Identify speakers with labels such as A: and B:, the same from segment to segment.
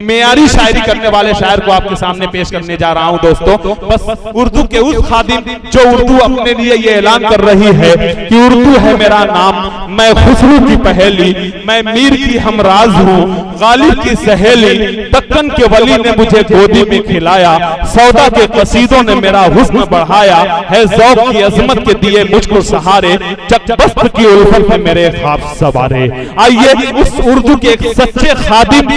A: मेयारी शायरी करने वाले शायर को आपके सामने पेश करने जा रहा हूं दोस्तों। बस उर्दू के उस खादिम जो उर्दू अपने लिए ये ऐलान कर रही है कि उर्दू है मेरा नाम, मैं खुसरू की पहेली, मैं मीर की हमराज हूँ, गालिब की सहेली, दक्कन के वली ने मुझे गोदी में खिलाया, सौदा के कसीदों ने मेरा हुस्न बढ़ाया, है ज़ौक़ की अज़मत के दिए मुझको सहारे, चकबस्त की उल्फत में मेरे ख्वाब सवारे। आइए उस उर्दू के एक सच्चे खादिम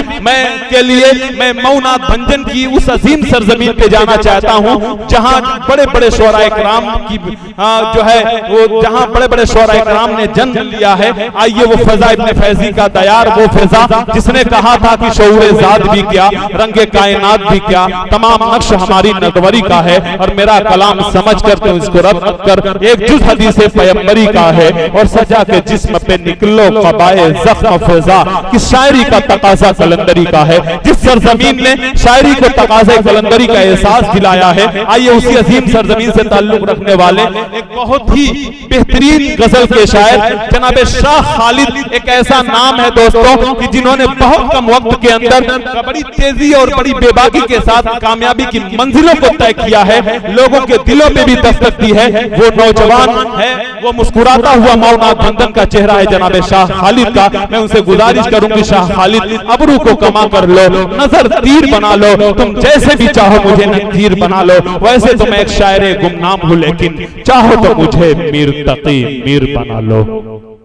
A: के लिए मैं मऊनाथ भंजन की उस अजीम सरजमीन पे जाना चाहता हूँ जहाँ बड़े बड़े शोरा इकराम की जो है वो जहाँ बड़े बड़े शोरा इकराम ने जन्म लिया है। आइए वो फजा इब्ने फैजी का दयार, वो फजा जिसने कहा था कि शऊरे ज़ात भी क्या, रंगे कायनात भी क्या, तमाम नक्श हमारी नदवरी का है और मेरा कलाम समझ कर तो इसको रद्द कर एक जुज़ हदीस पैगंबरी का है और सजा के जिस्म पे निकलो क़बाए ज़ख्म फजा कि शायरी का तकाज़ा कलंदरी का है। जिस सरजमीन ने शायरी को तकाज़ा कलंदरी का एहसास दिलाया है, आइए उसी अजीम सरजमीन से ताल्लुक रखने वाले एक बहुत ही बेहतरीन गजल के शायर जनाब शाह खालिद, एक ऐसा नाम है दोस्तों कि जिन्होंने बहुत कम वक्त के अंदर बड़ी तेजी और बड़ी बेबाकी के साथ कामयाबी की मंजिलों को तय किया है, लोगों के दिलों में भी दस्तक दी है। वो नौजवान है, वो मुस्कुराता हुआ मौनाथ भंजन का चेहरा है जनाब शाह खालिद का। मैं उनसे गुजारिश करूंगी शाह खालिद अबरू को कमा कर लो, नजर तीर बना लो, तुम जैसे भी चाहो मुझे तीर बना लो, वैसे तो मैं एक शायरे गुमनाम हूं लेकिन चाहो तो मुझे मीर तकी मीर बना लो।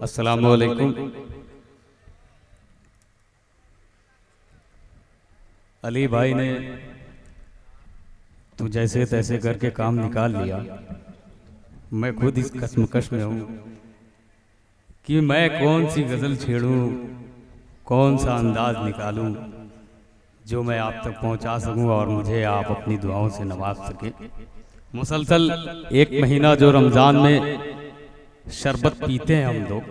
B: अस्सलामु अलैकुम। अली भाई ने तो जैसे तैसे करके काम निकाल लिया, मैं खुद इस कश्मकश में हूँ कि मैं कौन सी गज़ल छेड़ूं, कौन सा अंदाज निकालूं जो मैं आप तक पहुंचा सकूं और मुझे आप अपनी दुआओं से नवाज सकें। मुसलसल एक महीना जो रमज़ान में शरबत पीते हैं हम लोग,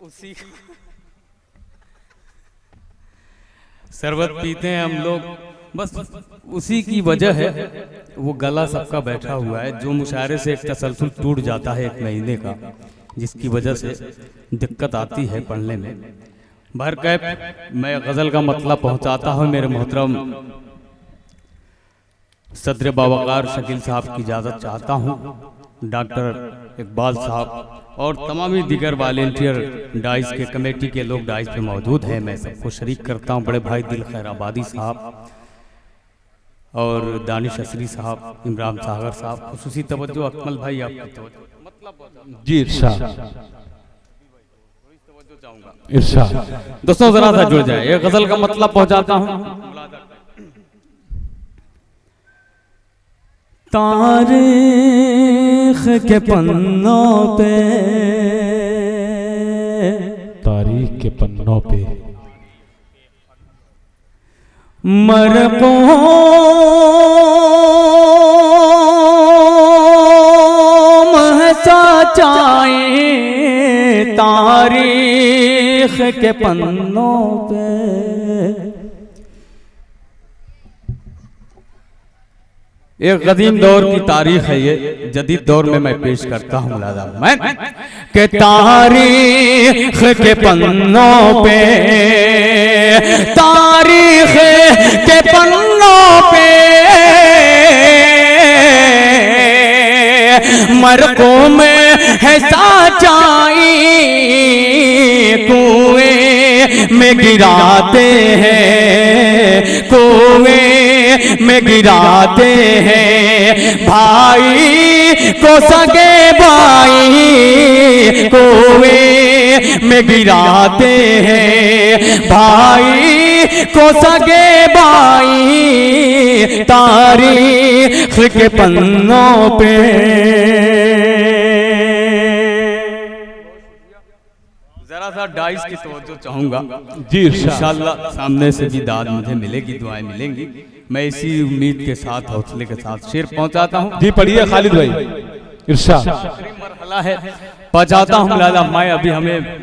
B: उसी शरबत पीते हैं हम लोग, बस उसी की वजह है वो गला सबका बैठा हुआ है। जो मुशायरे से एक तसलसल टूट जाता है एक महीने का, जिसकी वजह से दिक्कत आती है पढ़ने में। भरकैफ मैं गज़ल का मतलब पहुंचाता हूं मेरे मोहतरम सदर बावकार शकील साहब की इजाज़त चाहता हूं, डॉक्टर इकबाल साहब और तमामी दीगर वॉलंटियर डाइस के कमेटी के लोग डाइस पे मौजूद हैं। मैं सबको शरीक करता हूं, बड़े भाई दिल खैर आबादी साहब और दानिश असरी साहब, इमरान सागर साहब, खुसूसी तवज्जो अकमल भाई आपकी
A: जी
B: इरशाद। दोस्तों जरा सा जुड़ जाए, ये गजल का मतलब पहुंचाता हूं।
C: तारीख के पन्नों पे,
A: तारीख के पन्नों पे
C: मरक़ूम है सच्चाई, तारीख के पन्नों पे
B: एक कदीम दौर की तारीख है, ये जदीद दौर में मैं पेश करता हूँ मुलाज़ा मैं
C: के तारीख के पन्नों पे, तारीख के पन्नों पे मरक़ूम है सच्चाई, कुएं में गिराते हैं, कुएं में गिराते हैं भाई को सगे भाई, कुएं में गिराते हैं भाई को सगे भाई, तारीख के पन्नों पे।
B: जरा सा डाइस की तवज्जो चाहूंगा
A: जी,
B: इंशाअल्लाह सामने से भी दाद मुझे मिलेगी, दुआएं मिलेंगी। मैं इसी उम्मीद के साथ हौसले के साथ शेर पहुंचाता हूं।
A: जी पढ़िए खालिद भाई। इरशाद।
B: मरहला है पहुंचाता हूं लाला मैं, अभी हमें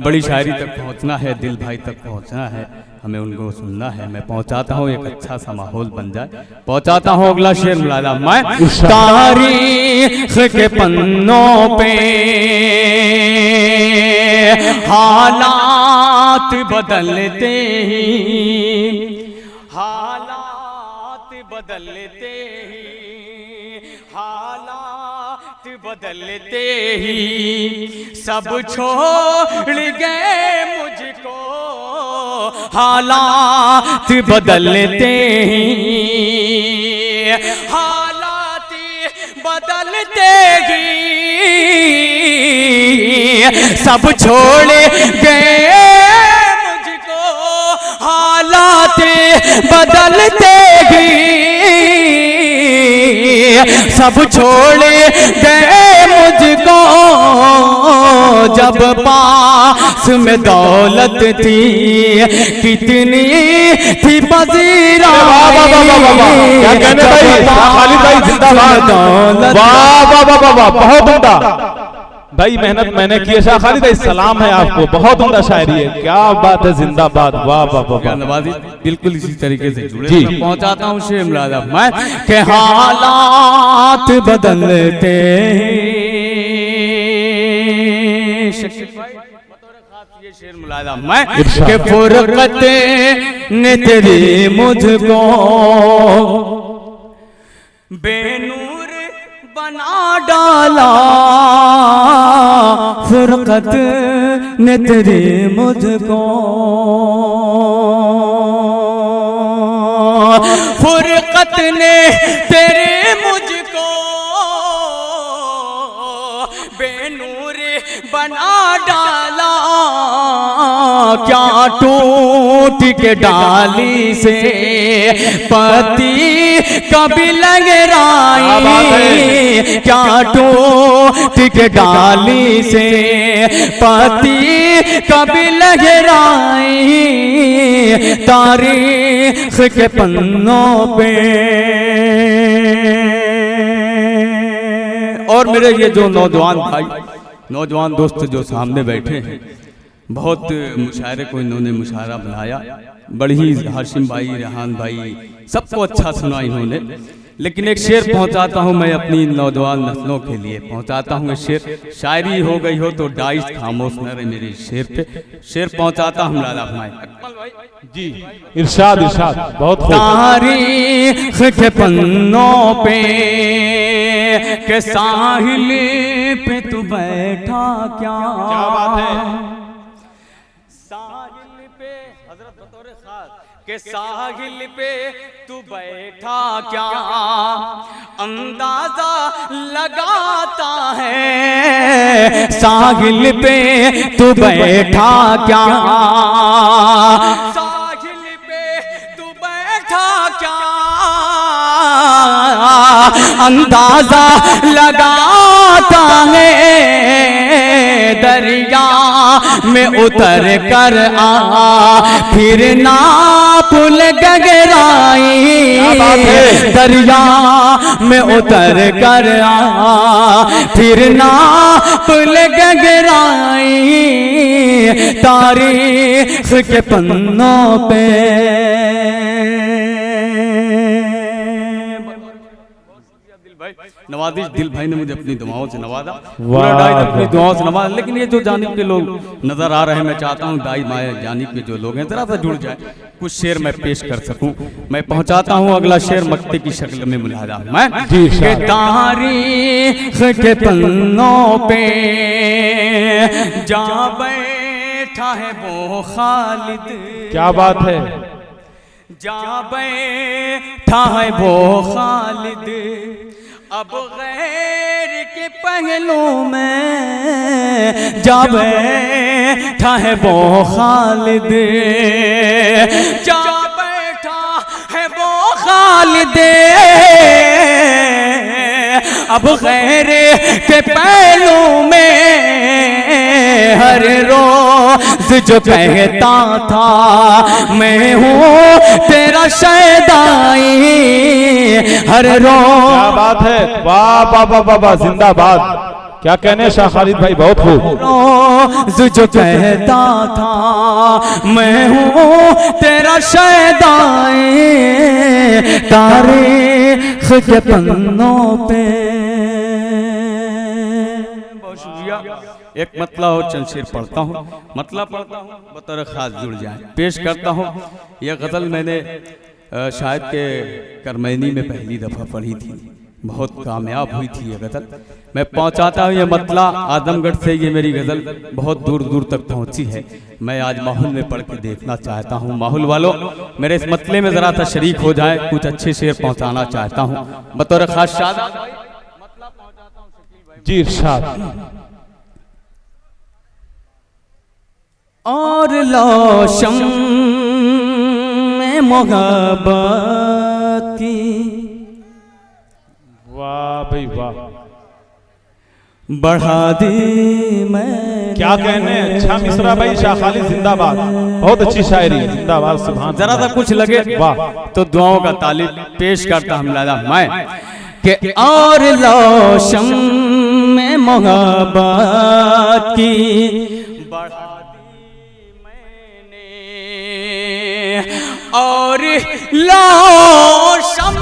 B: बड़ी शायरी तक पहुंचना है, दिल भाई तक पहुंचना है, हमें उनको सुनना है। मैं पहुंचाता हूं, एक अच्छा सा माहौल बन जाए। पहुंचाता हूं अगला शेर लाला मैं।
C: तारीख के पन्नों पे हालात हालात बदलते ही, हालात बदलते ही, हालात बदलते ही सब छोड़ गए मुझको, हालात बदलते ही, हालात बदलते ही सब छोड़ गए मुझको, हालात बदलते ही सब छोड़ गए मुझको। जब पास में दौलत थी कितनी थी पजीराई,
A: क्या कहने भाई, खालिद भाई जिंदाबाद, वाह वाह वाह वाह वाह, बहुत उम्दा भाई, मेहनत मैंने की है। शाह खालिद भाई सलाम है आपको, बहुत उम्दा शायरी है, क्या बात है, जिंदाबाद, वाह वाह वाह।
B: नवाजी बिल्कुल इसी तरीके से जुड़े
A: जी।
B: पहुंचाता हूँ शेर मुलादा
C: मैं के हालात बदलते
B: ये शेर मुलादा मैं
C: के फुरकत ने तेरी मुझको
B: बेनूर बना डाला,
C: फुरकत ने तेरी मुझको,
B: फुरकत ने तेरे मुझको बेनूर बना डाला।
C: क्या टूट के डाली से पति कभी लहराई, क्या टूट के डाली से पति कभी लहराई, तारीख के पन्नों पे।
B: और मेरे ये जो नौजवान भाई, नौजवान दोस्त जो सामने बैठे हैं, बहुत मुशायरे को इन्होंने मुशायरा बनाया, बड़ी हाशिम भाई, रेहान भाई, सबको अच्छा सुना इन्होंने। लेकिन एक शेर पहुंचाता हूं मैं अपनी नौजवान नस्लों के लिए, पहुंचाता हूं एक शेर। शायरी हो गई हो तो डाइस खामोश न रहे मेरे शेर पे। शेर पहुंचाता हूं लाला भाई
A: जी, इरशाद इरशाद, बहुत खूब।
C: तारीख के पन्नों पे के साहिल पे तू बैठा क्या,
A: क्या बात है,
B: साहिल पे हजरत बतौर खास के साहिल पे तू बैठा क्या, अंदाजा लगाता है,
C: साहिल पे तू बैठा क्या,
B: साहिल पे तू बैठा क्या,
C: अंदाजा लगाता है, दरिया में उतर कर आ फिर ना पुल गगराई, दरिया में उतर कर आ फिर ना पुल गगराई, तारीख के पन्नों पे।
B: नवाजिश दिल भाई ने मुझे अपनी दुआओं से नवाजा,
A: वाह
B: अपनी दुआओं से नवाजा। लेकिन ये जो जानिब के लोग नजर आ रहे हैं, मैं चाहता हूँ दाई माया जानिब के जो लोग हैं जरा सा जुड़ जाए, कुछ शेर मैं पेश कर सकूं। मैं पहुंचाता हूँ अगला शेर मक्ते की शक्ल में मुलाजा मैं
C: के तारीख के पन्नों पे जा बैठा है वो खालिद,
A: क्या बात है,
C: जा बैठा है वो खालिद, अब गैर के पहलू में जा बैठा है वो खालिद, जा बैठा है वो खालिद, अब गैर के पहलू में हर रोज जो कहता था मैं हूँ तेरा शैदाई, हर रोज।
A: क्या बात है, वाह वाह वाह वाह वाह, जिंदाबाद, क्या कहने शाह खालिद भाई, बहुत खूब।
C: रोज जो कहता था मैं हूँ तेरा शैदाई, तारीख के पन्नों पे।
B: बहुत शुक्रिया। एक मतला और चंद शेर पढ़ता हूँ, मतला पढ़ता हूँ बतौर खास जुड़ जाए, पेश करता हूँ। यह गज़ल मैंने शायद के करमैनी में पहली दफ़ा पढ़ी थी, बहुत कामयाब हुई थी ये गज़ल। मैं पहुंचाता हूँ ये मतला आजमगढ़ से, ये मेरी गज़ल बहुत दूर दूर तक पहुंची है। मैं आज माहौल में पढ़ के देखना चाहता हूँ। माहौल वालों मेरे इस मतले में ज़रा सा शरीक हो जाए, कुछ अच्छे शेर पहुंचाना चाहता हूँ बतौर खास। शाद
A: जी इरशाद।
C: और लोशम में मोहब्बत की
A: वाह भाई वाह,
C: बढ़ा दी मैं।
A: क्या कहने, अच्छा मिसरा भाई, शाह खाली जिंदाबाद, बहुत अच्छी शायरी, जिंदाबाद सुभान।
C: जरा सा कुछ लगे
A: वाह,
C: तो दुआओं का तालिब पेश करता हम लाला मैं कि और लोशम में मोहब्बत की बढ़ा दी मैंने, और लोशम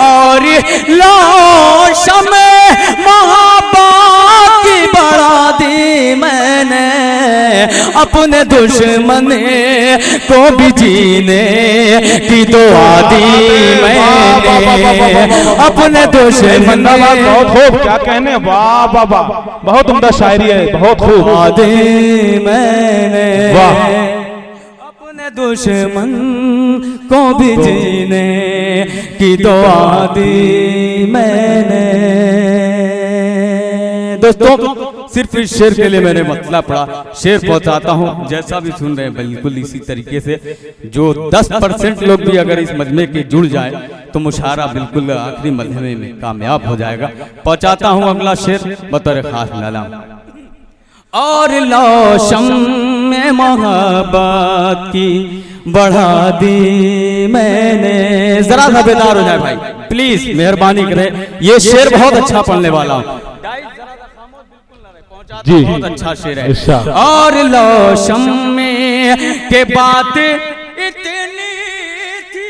C: और लोशम मोहब्बत की बढ़ा दी मैंने, अपने दुश्मन को भी जीने की दुआ दी मैंने, अपने दुश्मन।
A: बहुत खूब, क्या कहने, वाह वाह वाह, बहुत उम्दा शायरी है, बहुत खूब।
C: दी मैंने
A: वाह,
C: अपने दुश्मन को भी जीने की दुआ दी मैंने। दोस्तों सिर्फ इस शेर के लिए मैंने मतला पढ़ा, शेर पहुंचाता हूं। जैसा भी सुन रहे हैं बिल्कुल इसी तरीके से, जो 10% लोग भी अगर इस मजमे के जुड़ जाए तो मुशायरा बिल्कुल आखिरी मजमे में कामयाब हो जाएगा। पहुंचाता हूं अगला शेर बतौर खास लाला। और लोशम में मोहब्बत की बढ़ा दी मैंने। जरा सा बेदार हो जाए भाई प्लीज, मेहरबानी करें, ये शेर बहुत अच्छा पढ़ने वाला हूँ
A: जी,
C: बहुत अच्छा शेर है। और लोशम में के बात इतनी थी,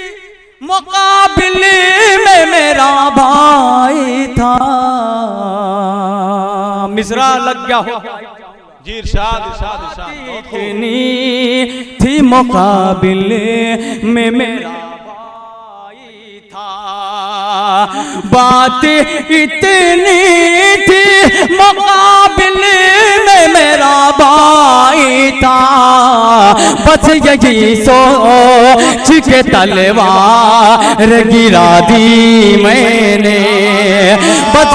C: मुकाबले में मेरा भाई था। मिसरा लग गया हो
A: जी इरशाद इरशाद इरशाद।
C: इतनी थी मुकाबले में मेरा भाई था, बात इतनी थी मुकाबले में मेरा भाई था। बस यही सोच के तलवार गिरा दी मैंने, बस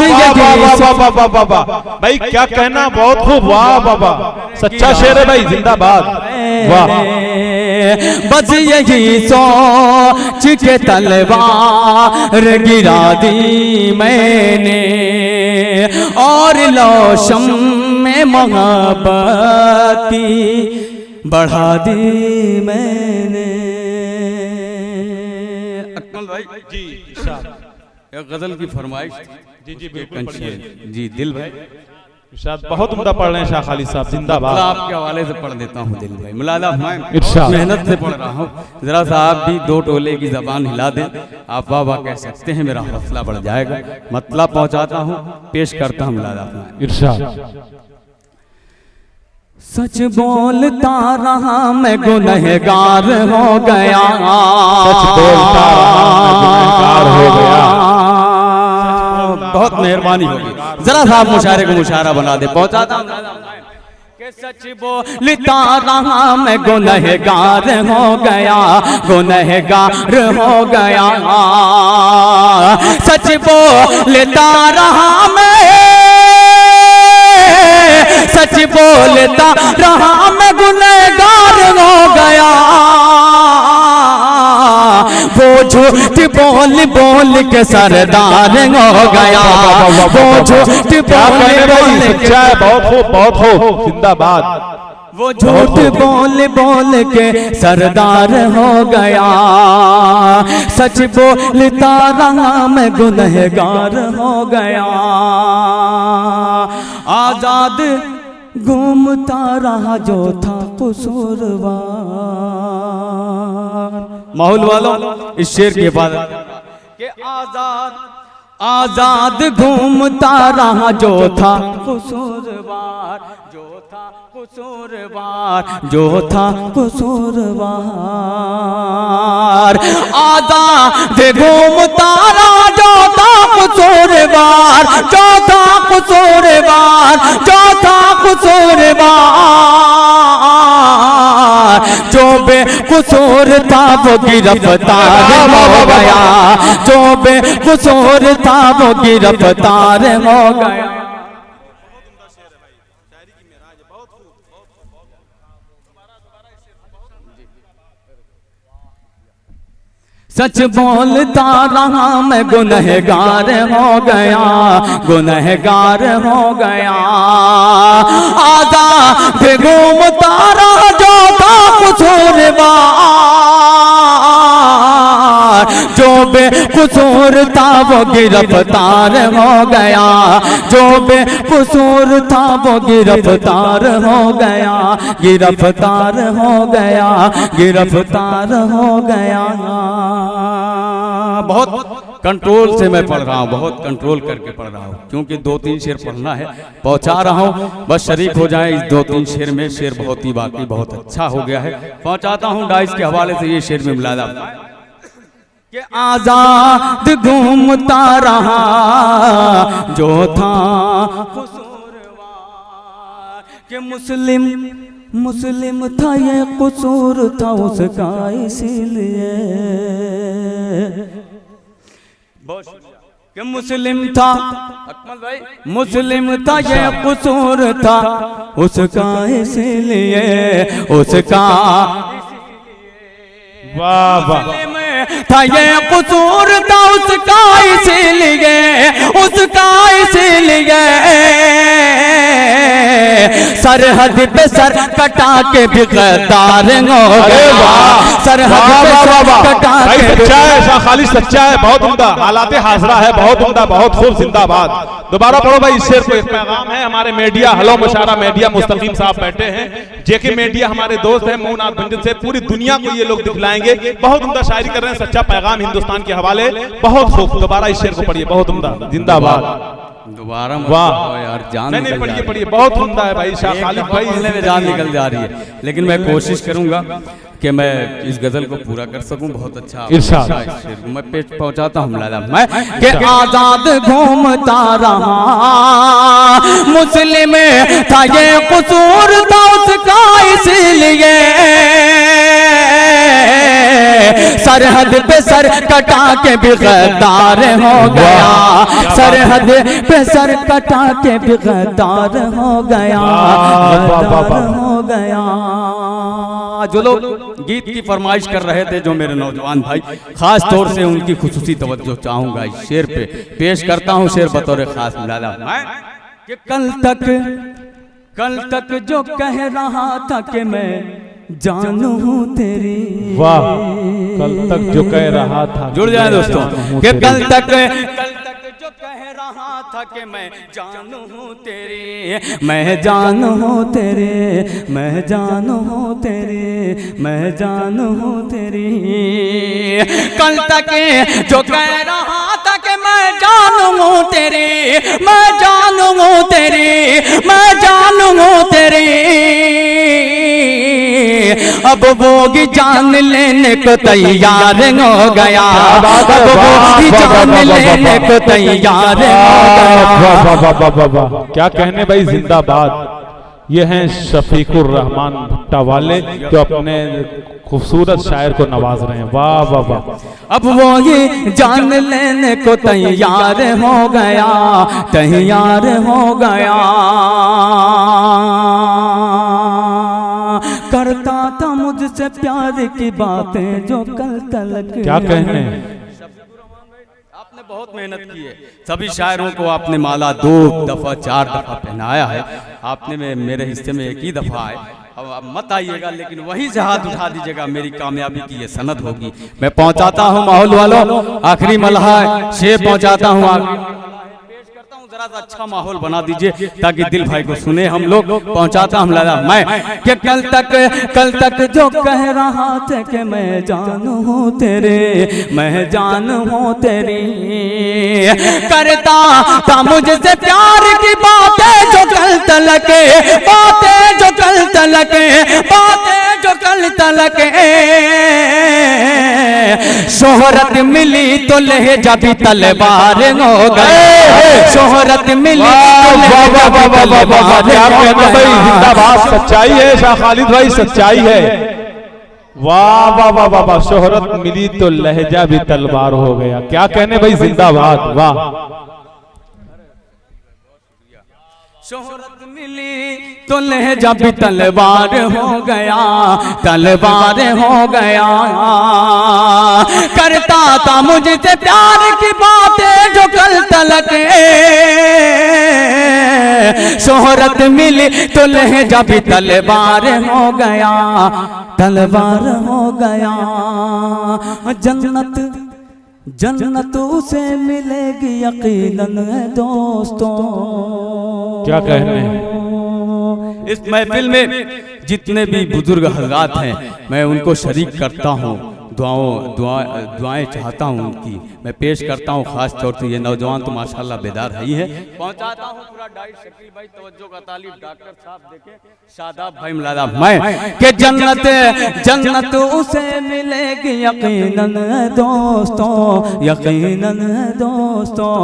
A: भाई क्या कहना, बहुत खूब, वाह बाबा, सच्चा शेर है भाई, जिंदाबाद, वाह।
C: बस यही सोच के तलवार गिरा दी मैंने, और लोशम में मोहब्बत की बढ़ा दी मैंने। अकमल भाई
A: जी
B: एक गजल की फरमाइश
A: जी जी बिल्कुल पढ़िए।
B: जी दिल भाई
A: इरशाद, बहुत उम्दा पढ़ रहे हैं शाह खालिद साहब, जिंदाबाद।
B: आपके हवाले से पढ़ देता हूँ दिल भाई, मुलादा मैं
A: इरशाद।
B: मेहनत से पढ़ रहा हूँ, जरा सा आप भी दो टोले की जबान हिला दें, आप वाह वाह कह सकते हैं, मेरा हौसला बढ़ जाएगा। मतलब पहुँचाता हूँ, पेश करता हूँ मुलादा
A: इरशाद।
C: सच बोलता रहा मैं गुनहगार हो गया,
A: सच बोलता रहा मैं गुनहगार हो गया।
C: बहुत मेहरबानी होगी, जरा सा आप मुशायरे को मुशायरा बना दे। पहुंचाता कि सच बोलता रहा मैं गुनहगार हो गया, गुनहगार हो गया। सच बोलता रहा मैं, सच बोलता रहा मैं गुनहगार हो गया। वो झूठ बोल बोल के सरदार हो गया, वो झूठ बोल बोल के,
A: बहुत खूब बहुत खूब, जिंदाबाद।
C: वो झूठ बोल बोल के सरदार हो गया। सच बोलता रहा मैं गुनहगार हो गया। आजाद घूमता रहा जो था कसूरवार, माहौल वालों इस शेर की हिफाजत के आजाद घूमता रहा जो था कसूरवार, जो था कसूरवार, जो था कसूरवार। आजाद घूमता रहा जो था कसूरवार, जो था कसूरवार, जो था कसूरवार। जो बेकसूर था वो गिरफ्तार हो गया, जो बेकसूर था वो गिरफ्तार हो गया। सच बोलता रहा मैं गुनहगार हो गया, गुनहगार हो गया। आजाद घूमता रहा जो था कसूरवार, जो बेकसूर था वो गिरफ्तार हो गया, जो बेकसूर था वो गिरफ्तार हो गया, गिरफ्तार हो गया, गिरफ्तार हो गया। बहुत कंट्रोल से मैं पढ़ रहा हूँ, बहुत कंट्रोल करके पढ़ रहा हूँ, क्योंकि 2-3 शेर पढ़ना है, पहुँचा रहा हूँ। बस शरीक हो जाए इस 2-3 शेर में। शेर बहुत ही बाकी बहुत अच्छा हो गया है, पहुँचाता हूँ। डाइस के हवाले से ये शेर में मिलादा कि आजाद घूमता रहा जो था कसूरवार, कि मुस्लिम था ये कसूर था उसका, इसीलिए कि मुस्लिम था, अकमल भाई, मुस्लिम था ये कसूर था उसका, इसीलिए उसका,
A: वाह वाह,
C: था ये कसूर था उसका, इसीलिए उसका, इसीलिए सरहद पे सर कटा के भी गद्दार हो गया, सरहद पे सर कटा के।
A: सच्चा है, शाह खालिद सच्चा है, बहुत उम्दा, हालाते हाजरा है, बहुत उम्दा, बहुत खूब, जिंदाबाद। दोबारा पढ़ो भाई इस शेर को। एक पैगाम है हमारे मीडिया, हलो मुशारा मीडिया, मुस्तकीम साहब बैठे हैं, जेके मीडिया हमारे दोस्त हैं, मोहनाथ भंजन से पूरी दुनिया को ये लोग दिखलाएंगे। बहुत उम्दा शायरी कर रहे हैं, सच्चा पैगाम हिंदुस्तान के हवाले, बहुत खूब। दोबारा इस शेर को पढ़िए, बहुत उम्दा, जिंदाबाद।
C: दोबारा
A: वाह
C: यार, जान
A: नहीं पढ़िए पढ़िए, बहुत उम्दा है भाई। शाह खालिद भाई
C: बोलने में जान निकल जा रही है, लेकिन मैं कोशिश करूंगा कि मैं इस गजल को पूरा कर सकूं। बहुत अच्छा
A: इरशाद।
C: मैं पेश पहुंचाता हूं लाला मैं कि आजाद घूमता रहा मुस्लिम था ये कसूर था उसका, इसलिए सरहद पे सर कटा के भी गद्दार हो गया, सरहद पे सर कटा के भी गद्दार हो गया, गद्दार हो गया। जो लोग गीत की फरमाइश कर रहे थे, जो मेरे नौजवान भाई, खास तौर से उनकी खुसूसी तवज्जो चाहूंगा इस शेर पे। पेश करता हूं शेर बतौर खास मिलाला कि कल तक जो कह रहा था कि मैं जानू हूँ तेरी,
A: वाह, कल तक जो कह रहा था,
C: जुड़ जाए दोस्तों, कि कल तक जो कह रहा था कि मैं जानू हूँ तेरी, मैं जानू हूँ तेरे, मैं जानू हूँ तेरे, मैं जानू हूँ तेरी। कल तक जो कह रहा था कि मैं जानू हूँ तेरी, मैं जानू हूँ तेरी, मैं जानू हूँ तेरी, अब वो भी जान लेने को तैयार हो गया, अब वो भी जान लेने को तैयार हो गया।
A: क्या कहने भाई, जिंदाबाद। ये हैं शफीकुर रहमान भुट्टा वाले, जो अपने खूबसूरत शायर को नवाज रहे हैं। वाह वाह वाह।
C: अब वो ही जान लेने को तैयार हो गया, तैयार हो गया। करता था मुझसे प्यार की बातें जो कल तलक।
A: क्या कहने,
C: आपने बहुत मेहनत की है, सभी शायरों को आपने माला 2 दफा 4 दफा पहनाया है, आपने मेरे हिस्से में एक ही दफा है। अब मत आइएगा, लेकिन वहीं से हाथ उठा दीजिएगा, मेरी कामयाबी की ये सनद होगी। मैं पहुंचाता हूं माहौल वालों, आखिरी मलहा शेर पहुंचाता हूं। पेश करता हूं, जरा थोड़ा सा अच्छा माहौल बना दीजिए ताकि दिल भाई को सुने हम लोग। पहुंचाता हम लाला मैं कि कल तक जो कह रहा था कि मैं जान हूँ तेरे, मैं जान हूँ तेरी, करता था मुझसे प्यार की बातें जो कल तलक, बातें जो कल तलक, बातें जो कल तलक, शोहरत मिली तो लहजा भी तलवार हो गए, शोहरत मिली
A: जिंदाबाद, सच्चाई है शाह खालिद भाई, सच्चाई है। वाह वाह वाह वाह वाह, शोहरत मिली तो लहजा भी तलवार हो गया, क्या कहने भाई, जिंदाबाद, वाह।
C: शोहरत मिली तो लहजा भी तलवार हो गया, तलवार हो गया, करता था मुझसे प्यार की बातें जो कल तलक, शोहरत मिली तो लहजा भी तलवार हो गया, तलवार हो गया। जन्नत उसे मिलेगी यकीनन है दोस्तों।
A: क्या कहने
C: इस महफिल में जितने भी बुजुर्ग हजरात हैं मैं उनको शरीक करता हूँ, दुआएं चाहता हूँ उनकी मैं पेश करता हूँ। खास तौर से ये नौजवान तो माशाल्लाह बेदार है ही है। पहुँचाता हूँ पूरा डाइट शकील भाई, तवज्जो का तालिब, डॉक्टर साहब देखें, शादाब भाई मुलादा मैं कि जन्नत उसे मिलेगी यकीनन दोस्तों, यकीनन दोस्तों,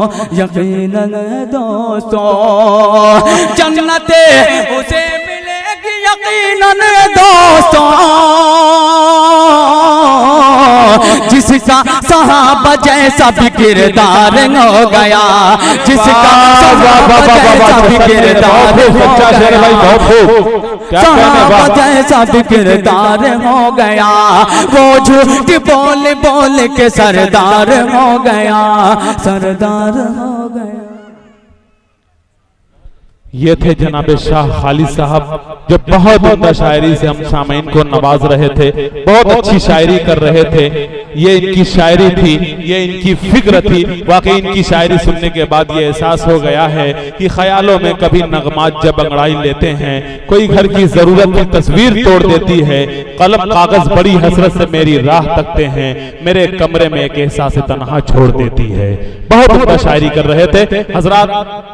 C: यकीनन दोस्तों, जन्नत उसे मिलेगी यकीनन दोस्तों, जिसका सहाबा जैसा भी किरदार हो गया, जिसका सहाबा जैसा भी किरदार सहाबा जैसा भी किरदार हो गया, वो झूठ बोल बोल के सरदार हो गया, सरदार हो गया।
A: ये थे जनाब शाह खालिद साहब जो बहुत उम्दा शायरी से हम सामीन को नवाज रहे थे, बहुत अच्छी शायरी कर रहे थे। ये इनकी शायरी थी, ये इनकी फिक्र थी। वाकई इनकी शायरी सुनने के बाद ये एहसास हो गया है कि ख्यालों में कभी नगमात जब अंगड़ाई लेते हैं, कोई घर की जरूरत की तस्वीर तोड़ देती है, कलम कागज बड़ी हसरत से मेरी राह तकते हैं, मेरे कमरे में एक एहसास तन्हा छोड़ देती है। बहुत उम्दा शायरी कर रहे थे हजरात।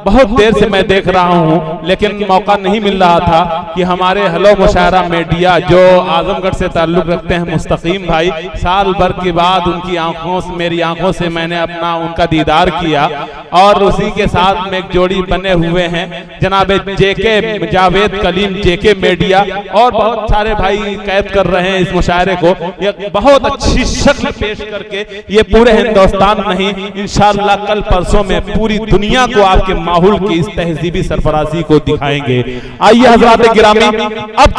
A: बहुत देर से मैं देख रहा हूँ लेकिन मौका नहीं मिल रहा था कि हमारे हेलो मुशायरा मीडिया जो आजमगढ़ से ताल्लुक रखते हैं मुस्तकीम भाई, साल भर के बाद उनकी आंखों से, मेरी आंखों से मैंने उनका दीदार किया और उसी के साथ में एक जोड़ी बने हुए हैं जनाब जेके जावेद कलीम, जेके मीडिया, और बहुत सारे भाई कैद कर रहे हैं इस मुशायरे को। ये बहुत अच्छी शक्ल पेश करके ये पूरे हिंदुस्तान नहीं इंशाअल्लाह कल परसों में पूरी दुनिया को आपके माहौल की इस तहजीबी सरफराजी को दिखाएंगे। आइए हज़रात गिरामी अब